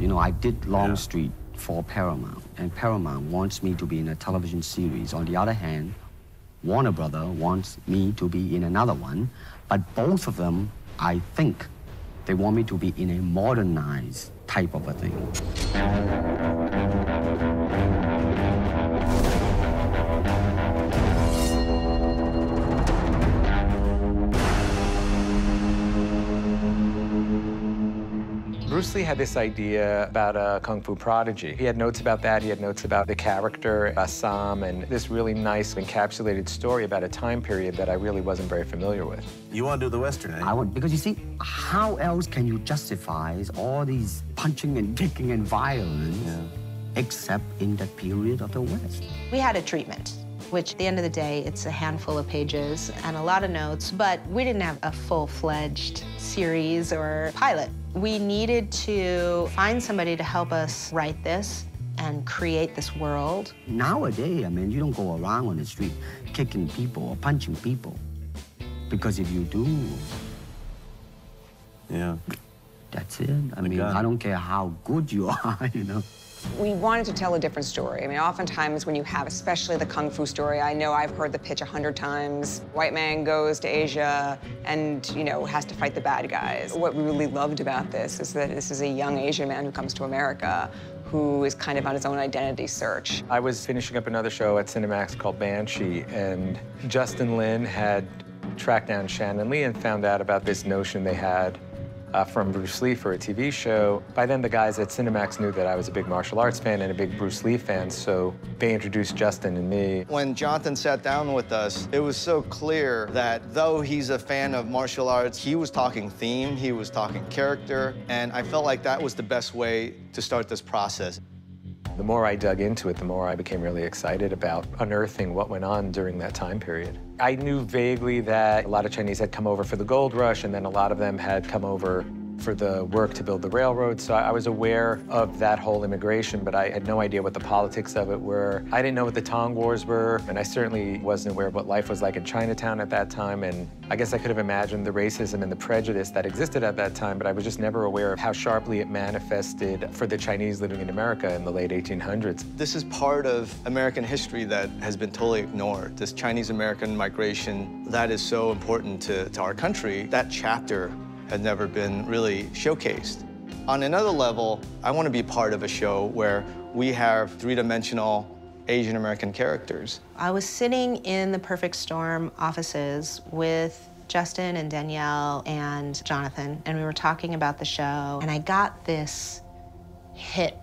You know, I did Longstreet for Paramount, and Paramount wants me to be in a television series. On the other hand, Warner Brother wants me to be in another one, but both of them, I think, they want me to be in a modernized type of a thing. Bruce Lee had this idea about a kung fu prodigy. He had notes about that. He had notes about the character, Assam, and this really nice encapsulated story about a time period that I really wasn't very familiar with. You want to do the Western, eh? I want, because you see, how else can you justify all these punching and kicking and violence except in that period of the West? We had a treatment, which at the end of the day, it's a handful of pages and a lot of notes, but we didn't have a full-fledged series or pilot. We needed to find somebody to help us write this and create this world. Nowadays, I mean, you don't go around on the street kicking people or punching people. Because if you do, that's it. I mean, I don't care how good you are, you know. We wanted to tell a different story. I mean, oftentimes when you have, especially the Kung Fu story, I know I've heard the pitch 100 times. White man goes to Asia and, you know, has to fight the bad guys. What we really loved about this is that this is a young Asian man who comes to America who is kind of on his own identity search. I was finishing up another show at Cinemax called Banshee, and Justin Lin had tracked down Shannon Lee and found out about this notion they had from Bruce Lee for a TV show. By then, the guys at Cinemax knew that I was a big martial arts fan and a big Bruce Lee fan, so they introduced Justin and me. When Jonathan sat down with us, it was so clear that though he's a fan of martial arts, he was talking theme, he was talking character, and I felt like that was the best way to start this process. The more I dug into it, the more I became really excited about unearthing what went on during that time period. I knew vaguely that a lot of Chinese had come over for the gold rush, and then a lot of them had come over for the work to build the railroad. So I was aware of that whole immigration, but I had no idea what the politics of it were. I didn't know what the Tong Wars were, and I certainly wasn't aware of what life was like in Chinatown at that time. And I guess I could have imagined the racism and the prejudice that existed at that time, but I was just never aware of how sharply it manifested for the Chinese living in America in the late 1800s. This is part of American history that has been totally ignored. This Chinese-American migration that is so important to our country, that chapter has never been really showcased. On another level, I want to be part of a show where we have three-dimensional Asian American characters. I was sitting in the Perfect Storm offices with Justin and Danielle and Jonathan, and we were talking about the show, and I got this hit,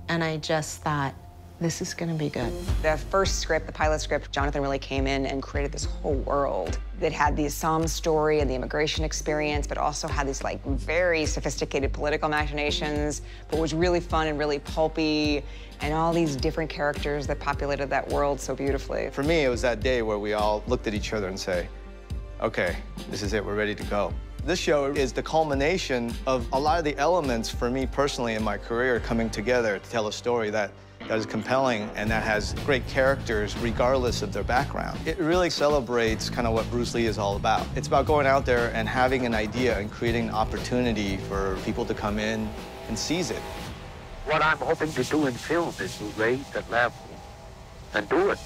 and I just thought, this is gonna be good. The first script, the pilot script, Jonathan really came in and created this whole world that had the Assam story and the immigration experience, but also had these like very sophisticated political machinations, but was really fun and really pulpy, and all these different characters that populated that world so beautifully. For me, it was that day where we all looked at each other and say, okay, this is it, we're ready to go. This show is the culmination of a lot of the elements for me personally in my career coming together to tell a story that is compelling and that has great characters regardless of their background. It really celebrates kind of what Bruce Lee is all about. It's about going out there and having an idea and creating an opportunity for people to come in and seize it. What I'm hoping to do in film is to raise the level and do it.